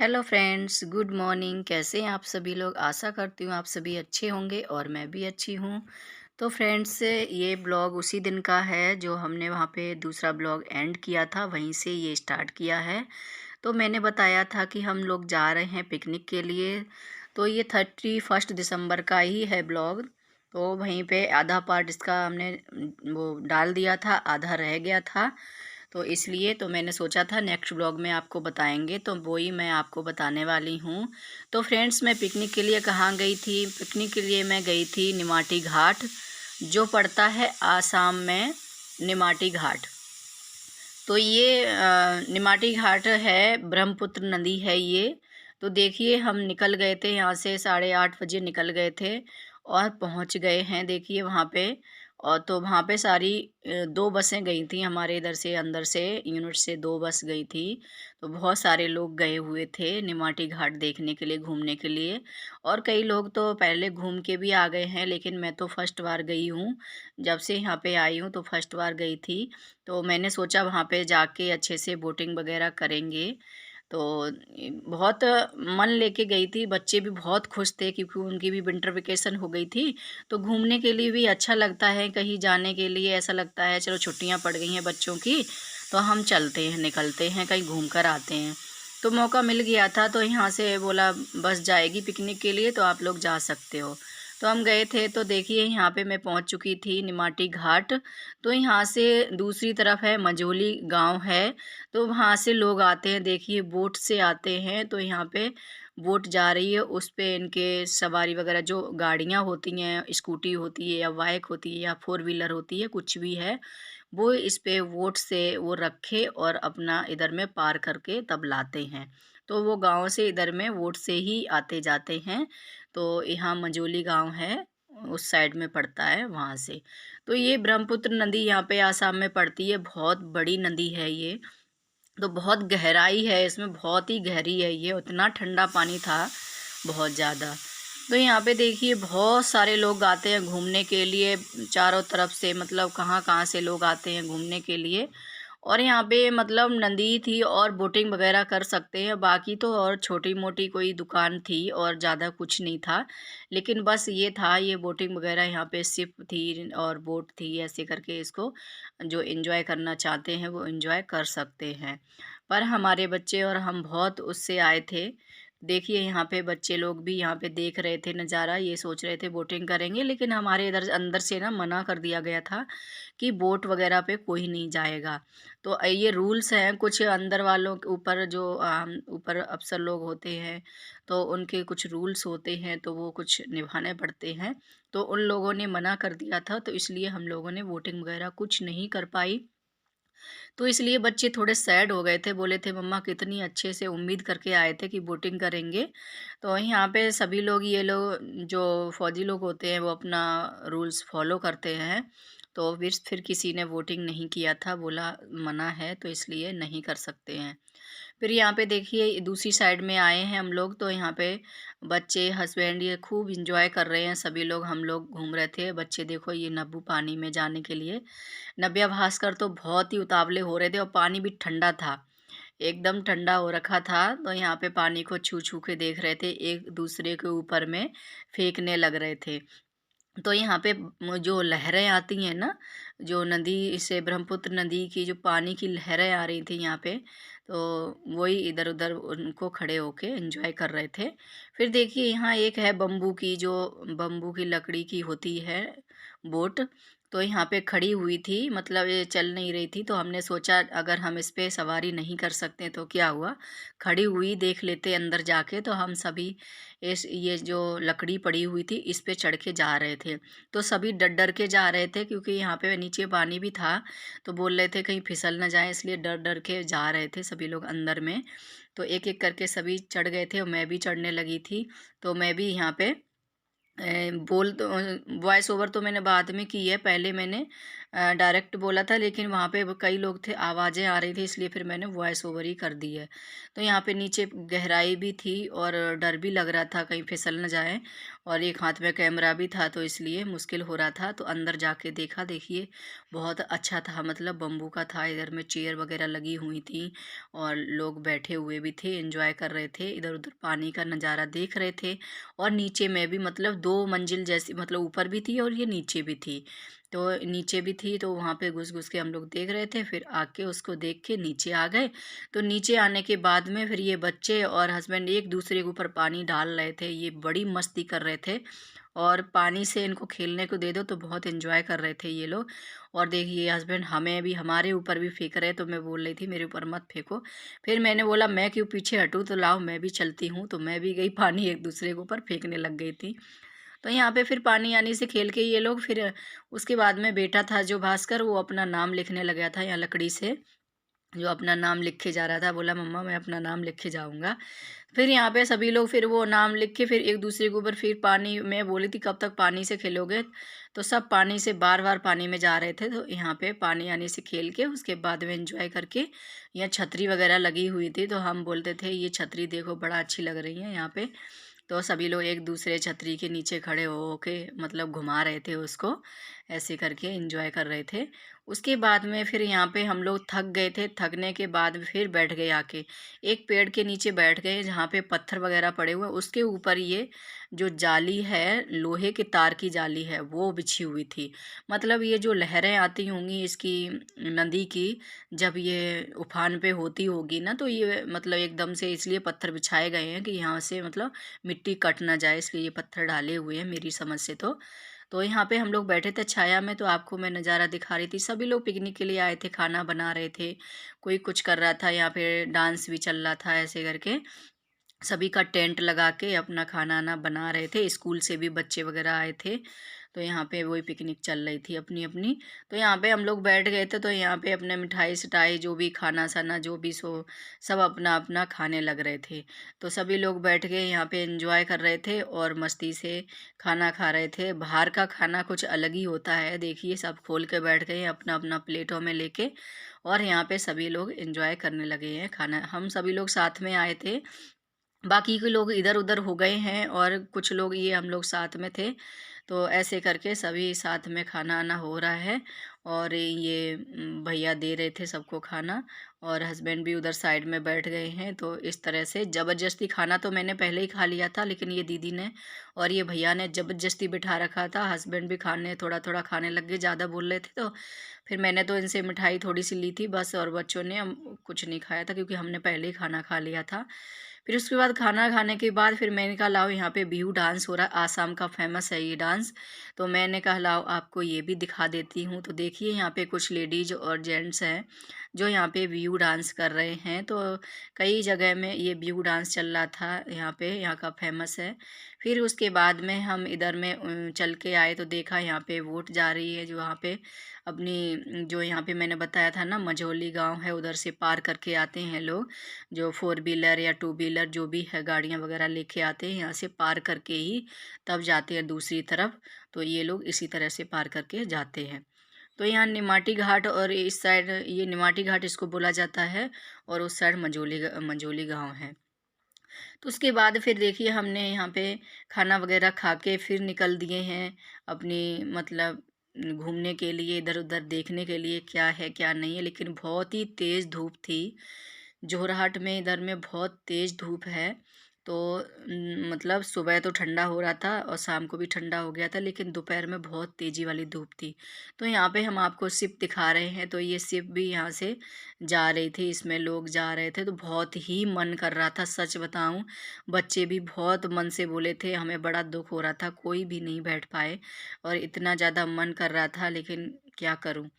Hello friends, good morning. कैसे हैं आप सभी लोग? आशा करती हूँ आप सभी अच्छे होंगे और मैं भी अच्छी हूँ। तो फ्रेंड्स, ये ब्लॉग उसी दिन का है जो हमने वहाँ पे दूसरा ब्लॉग एंड किया था, वहीं से ये स्टार्ट किया है। तो मैंने बताया था कि हम लोग जा रहे हैं पिकनिक के लिए। तो ये 31 दिसंबर का ही है ब्लॉग। तो वहीं पे आधा पार्ट इसका हमने वो डाल दिया था, आधा रह गया था। तो इसलिए तो मैंने सोचा था नेक्स्ट ब्लॉग में आपको बताएंगे, तो वही मैं आपको बताने वाली हूँ। तो फ्रेंड्स, मैं पिकनिक के लिए कहाँ गई थी? पिकनिक के लिए मैं गई थी निमाटी घाट, जो पड़ता है आसाम में। निमाटी घाट, तो ये निमाटी घाट है, ब्रह्मपुत्र नदी है ये। तो देखिए, हम निकल गए थे यहाँ से 8:30 बजे निकल गए थे और पहुँच गए हैं देखिए वहाँ पे। और तो वहाँ पे सारी 2 बसें गई थी हमारे इधर से, अंदर से यूनिट से 2 बस गई थी। तो बहुत सारे लोग गए हुए थे निमाटी घाट देखने के लिए, घूमने के लिए। और कई लोग तो पहले घूम के भी आ गए हैं, लेकिन मैं तो फर्स्ट बार गई हूँ। जब से यहाँ पे आई हूँ तो फर्स्ट बार गई थी। तो मैंने सोचा वहाँ पे जाके अच्छे से बोटिंग वगैरह करेंगे। तो बहुत मन लेके गई थी, बच्चे भी बहुत खुश थे क्योंकि उनकी भी विंटर वेकेशन हो गई थी। तो घूमने के लिए भी अच्छा लगता है, कहीं जाने के लिए ऐसा लगता है चलो छुट्टियाँ पड़ गई हैं बच्चों की, तो हम चलते हैं, निकलते हैं, कहीं घूम कर आते हैं। तो मौका मिल गया था, तो यहाँ से बोला बस जाएगी पिकनिक के लिए, तो आप लोग जा सकते हो। तो हम गए थे। तो देखिए, यहाँ पे मैं पहुँच चुकी थी निमाटी घाट। तो यहाँ से दूसरी तरफ है मझोली गांव है। तो वहाँ से लोग आते हैं, देखिए बोट से आते हैं। तो यहाँ पे बोट जा रही है, उस पे इनके सवारी वगैरह जो गाड़ियाँ होती हैं, स्कूटी होती है या बाइक होती है या फोर व्हीलर होती है, कुछ भी है, वो इस पे बोट से वो रखे और अपना इधर में पार करके तब लाते हैं। तो वो गांव से इधर में बोट से ही आते जाते हैं। तो यहाँ मझोली गांव है, उस साइड में पड़ता है वहाँ से। तो ये ब्रह्मपुत्र नदी यहाँ पे आसाम में पड़ती है, बहुत बड़ी नदी है ये। तो बहुत गहराई है इसमें, बहुत ही गहरी है ये, उतना ठंडा पानी था, बहुत ज़्यादा। तो यहाँ पे देखिए बहुत सारे लोग आते हैं घूमने के लिए, चारों तरफ से, मतलब कहाँ कहाँ से लोग आते हैं घूमने के लिए। और यहाँ पे मतलब नदी थी और बोटिंग वगैरह कर सकते हैं, बाकी तो और छोटी मोटी कोई दुकान थी और ज़्यादा कुछ नहीं था। लेकिन बस ये था, ये बोटिंग वगैरह यहाँ पे शिप थी और बोट थी, ऐसे करके इसको जो एंजॉय करना चाहते हैं वो एंजॉय कर सकते हैं। पर हमारे बच्चे और हम बहुत उससे आए थे। देखिए, यहाँ पे बच्चे लोग भी यहाँ पे देख रहे थे नज़ारा, ये सोच रहे थे बोटिंग करेंगे, लेकिन हमारे इधर अंदर से ना मना कर दिया गया था कि बोट वगैरह पे कोई नहीं जाएगा। तो ये रूल्स हैं कुछ अंदर वालों के ऊपर, जो ऊपर अफ़सर लोग होते हैं, तो उनके कुछ रूल्स होते हैं, तो वो कुछ निभाने पड़ते हैं। तो उन लोगों ने मना कर दिया था, तो इसलिए हम लोगों ने बोटिंग वगैरह कुछ नहीं कर पाई। तो इसलिए बच्चे थोड़े सैड हो गए थे, बोले थे मम्मा कितनी अच्छे से उम्मीद करके आए थे कि बोटिंग करेंगे। तो यहाँ पे सभी लोग, ये लोग जो फौजी लोग होते हैं, वो अपना रूल्स फॉलो करते हैं। तो फिर किसी ने वोटिंग नहीं किया था, बोला मना है, तो इसलिए नहीं कर सकते हैं। फिर यहाँ पे देखिए दूसरी साइड में आए हैं हम लोग। तो यहाँ पे बच्चे, हस्बैंड, ये खूब इंजॉय कर रहे हैं, सभी लोग, हम लोग घूम रहे थे। बच्चे देखो, ये नब्बू पानी में जाने के लिए, नव्या भास्कर तो बहुत ही उतावले हो रहे थे और पानी भी ठंडा था, एकदम ठंडा हो रखा था। तो यहाँ पे पानी को छू छू के देख रहे थे, एक दूसरे के ऊपर में फेंकने लग रहे थे। तो यहाँ पे जो लहरें आती हैं ना, जो नदी से, ब्रह्मपुत्र नदी की जो पानी की लहरें आ रही थी यहाँ पे, तो वही इधर उधर उनको खड़े होके एंजॉय कर रहे थे। फिर देखिए, यहाँ एक है बम्बू की, जो बम्बू की लकड़ी की होती है बोट। तो यहाँ पे खड़ी हुई थी, मतलब ये चल नहीं रही थी। तो हमने सोचा अगर हम इस पे सवारी नहीं कर सकते तो क्या हुआ, खड़ी हुई देख लेते अंदर जाके। तो हम सभी इस, ये जो लकड़ी पड़ी हुई थी, इस पे चढ़ के जा रहे थे। तो सभी डर डर के जा रहे थे क्योंकि यहाँ पे नीचे पानी भी था। तो बोल रहे थे कहीं फिसल ना जाए, इसलिए डर डर के जा रहे थे सभी लोग अंदर में। तो एक एक करके सभी चढ़ गए थे और मैं भी चढ़ने लगी थी। तो मैं भी यहाँ पे बोल तो वॉइस ओवर तो मैंने बाद में की है, पहले मैंने डायरेक्ट बोला था, लेकिन वहाँ पे कई लोग थे, आवाज़ें आ रही थी, इसलिए फिर मैंने वॉइस ओवर ही कर दी है। तो यहाँ पे नीचे गहराई भी थी और डर भी लग रहा था कहीं फिसल ना जाए, और एक हाथ में कैमरा भी था, तो इसलिए मुश्किल हो रहा था। तो अंदर जाके देखा, देखिए बहुत अच्छा था, मतलब बम्बू का था, इधर में चेयर वगैरह लगी हुई थी और लोग बैठे हुए भी थे, एंजॉय कर रहे थे, इधर उधर पानी का नज़ारा देख रहे थे। और नीचे में भी मतलब 2 मंजिल जैसी, मतलब ऊपर भी थी और ये नीचे भी थी। तो नीचे भी थी, तो वहाँ पे घुस-घुस के हम लोग देख रहे थे, फिर आके उसको देख के नीचे आ गए। तो नीचे आने के बाद में फिर ये बच्चे और हस्बैंड एक-दूसरे के ऊपर पानी डाल रहे थे, ये बड़ी मस्ती कर रहे थे, और पानी से इनको खेलने को दे दो तो बहुत एन्जॉय कर रहे थे ये लोग। और देखिए हस्बैंड हमें भी, हमारे ऊपर भी फेंक रहे, तो मैं बोल रही थी मेरे ऊपर मत फेंको। फिर मैंने बोला मैं क्यों पीछे हटूँ, तो लाओ मैं भी चलती हूँ, तो मैं भी गई, पानी एक-दूसरे के ऊपर फेंकने लग गई थी। तो यहाँ पे फिर पानी-आनी से खेल के ये लोग फिर उसके बाद में बेटा था जो भास्कर, वो अपना नाम लिखने लग गया था यहाँ लकड़ी से, जो अपना नाम लिखे जा रहा था, बोला मम्मा मैं अपना नाम लिखे जाऊँगा। फिर यहाँ पे सभी लोग फिर वो नाम लिख के फिर एक-दूसरे के ऊपर फिर पानी, मैं बोली थी कब तक पानी से खेलोगे? तो सब पानी से बार-बार पानी में जा रहे थे, तो यहाँ पे पानी-आनी से खेल के उसके बाद में एन्जॉय करके, यहाँ छतरी वगैरह लगी हुई थी, तो हम बोलते थे ये छतरी देखो बड़ा अच्छी लग रही है यहाँ पे। तो सभी लोग एक दूसरे छतरी के नीचे खड़े हो के मतलब घुमा रहे थे उसको, ऐसे करके एंजॉय कर रहे थे। उसके बाद में फिर यहाँ पे हम लोग थक गए थे, थकने के बाद फिर बैठ गए आके। एक पेड़ के नीचे बैठ गए जहाँ पे पत्थर वगैरह पड़े हुए हैं, उसके ऊपर ये जो जाली है, लोहे के तार की जाली है, वो बिछी हुई थी। मतलब ये जो लहरें आती होंगी इसकी, नदी की, जब ये उफान पे होती होगी ना, तो ये मतलब एकदम से इसलिए पत्थर बिछाए गए हैं कि यहाँ से मतलब मिट्टी कट ना जाए, इसलिए ये पत्थर डाले हुए हैं मेरी समझ से तो। तो यहाँ पे हम लोग बैठे थे छाया में, तो आपको मैं नज़ारा दिखा रही थी। सभी लोग पिकनिक के लिए आए थे, खाना बना रहे थे, कोई कुछ कर रहा था, यहाँ पे डांस भी चल रहा था, ऐसे करके सभी का टेंट लगा के अपना खाना-वाना बना रहे थे। स्कूल से भी बच्चे वगैरह आए थे, तो यहाँ पे वही पिकनिक चल रही थी अपनी-अपनी। तो यहाँ पे हम लोग बैठ गए थे, तो यहाँ पे अपने मिठाई-सिठाई जो भी खाना-साना जो भी सो, सब अपना-अपना खाने लग रहे थे। तो सभी लोग बैठ के यहाँ पे एन्जॉय कर रहे थे और मस्ती से खाना खा रहे थे। बाहर का खाना कुछ अलग ही होता है, देखिए सब खोल के बैठ गए हैं अपना-अपना प्लेटों में लेके, और यहाँ पे सभी लोग एन्जॉय करने लगे हैं खाना। हम सभी लोग साथ में आए थे, बाकी के लोग इधर-उधर हो गए हैं और कुछ लोग, ये हम लोग साथ में थे। तो ऐसे करके सभी साथ में खाना-वाना हो रहा है, और ये भैया दे रहे थे सबको खाना, और हस्बैंड भी उधर साइड में बैठ गए हैं। तो इस तरह से ज़बरदस्ती, खाना तो मैंने पहले ही खा लिया था, लेकिन ये दीदी ने और ये भैया ने ज़बरदस्ती बिठा रखा था। हस्बैंड भी खाने थोड़ा-थोड़ा खाने लग गए, ज़्यादा बोल रहे थे, तो फिर मैंने तो इनसे मिठाई थोड़ी-सी ली थी बस, और बच्चों ने कुछ नहीं खाया था क्योंकि हमने पहले ही खाना खा लिया था। फिर उसके बाद खाना खाने के बाद फिर मैंने कहा लाओ यहाँ पे बिहू डांस हो रहा है, आसाम का फेमस है ये डांस। तो मैंने कहा लाओ आपको ये भी दिखा देती हूँ। तो देखिए यहाँ पे कुछ लेडीज़ और जेंट्स हैं जो यहाँ पे बिहू डांस कर रहे हैं। तो कई जगह में ये बिहू डांस चल रहा था यहाँ पे, यहाँ का फेमस है। फिर उसके बाद में हम इधर में चल के आए, तो देखा यहाँ पे वोट जा रही है, जो वहाँ पे अपनी, जो यहाँ पे मैंने बताया था ना मझौली गाँव है, उधर से पार करके आते हैं लोग, जो फोर व्हीलर या टू व्हीलर जो भी है गाड़ियाँ वगैरह लेके आते हैं, यहाँ से पार करके ही तब जाते हैं दूसरी तरफ। तो ये लोग इसी तरह से पार करके जाते हैं। तो यहाँ निमाटी घाट, और इस साइड ये निमाटी घाट इसको बोला जाता है, और उस साइड मंजोली गाँव है। तो उसके बाद फिर देखिए हमने यहाँ पे खाना वगैरह खा के फिर निकल दिए हैं अपनी, मतलब घूमने के लिए, इधर-उधर देखने के लिए क्या है क्या नहीं है। लेकिन बहुत ही तेज़ धूप थी। जोरहाट में इधर में बहुत तेज़ धूप है। तो मतलब सुबह तो ठंडा हो रहा था और शाम को भी ठंडा हो गया था, लेकिन दोपहर में बहुत तेज़ी वाली धूप थी। तो यहाँ पे हम आपको शिप दिखा रहे हैं, तो ये शिप भी यहाँ से जा रही थी, इसमें लोग जा रहे थे, तो बहुत ही मन कर रहा था, सच बताऊँ। बच्चे भी बहुत मन से बोले थे, हमें बड़ा दुःख हो रहा था, कोई भी नहीं बैठ पाए, और इतना ज़्यादा मन कर रहा था, लेकिन क्या करूँ?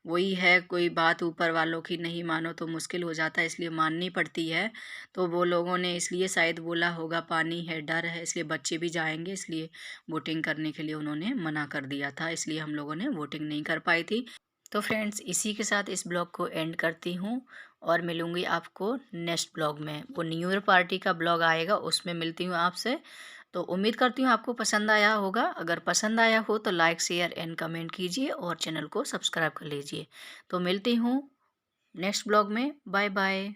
वही है, कोई बात ऊपर वालों की नहीं मानो तो मुश्किल हो जाता है, इसलिए माननी पड़ती है। तो वो लोगों ने इसलिए शायद बोला होगा, पानी है, डर है, इसलिए बच्चे भी जाएँगे, इसलिए वोटिंग करने के लिए उन्होंने मना कर दिया था, इसलिए हम लोगों ने वोटिंग नहीं कर पाई थी। तो फ्रेंड्स इसी के साथ इस ब्लॉग को एंड करती हूँ और मिलूँगी आपको नेक्स्ट ब्लॉग में। वो न्यू ईयर पार्टी का ब्लॉग आएगा, उसमें मिलती हूँ आपसे। तो उम्मीद करती हूँ आपको पसंद आया होगा। अगर पसंद आया हो तो लाइक, शेयर एंड कमेंट कीजिए और चैनल को सब्सक्राइब कर लीजिए। तो मिलती हूँ नेक्स्ट ब्लॉग में। Bye bye.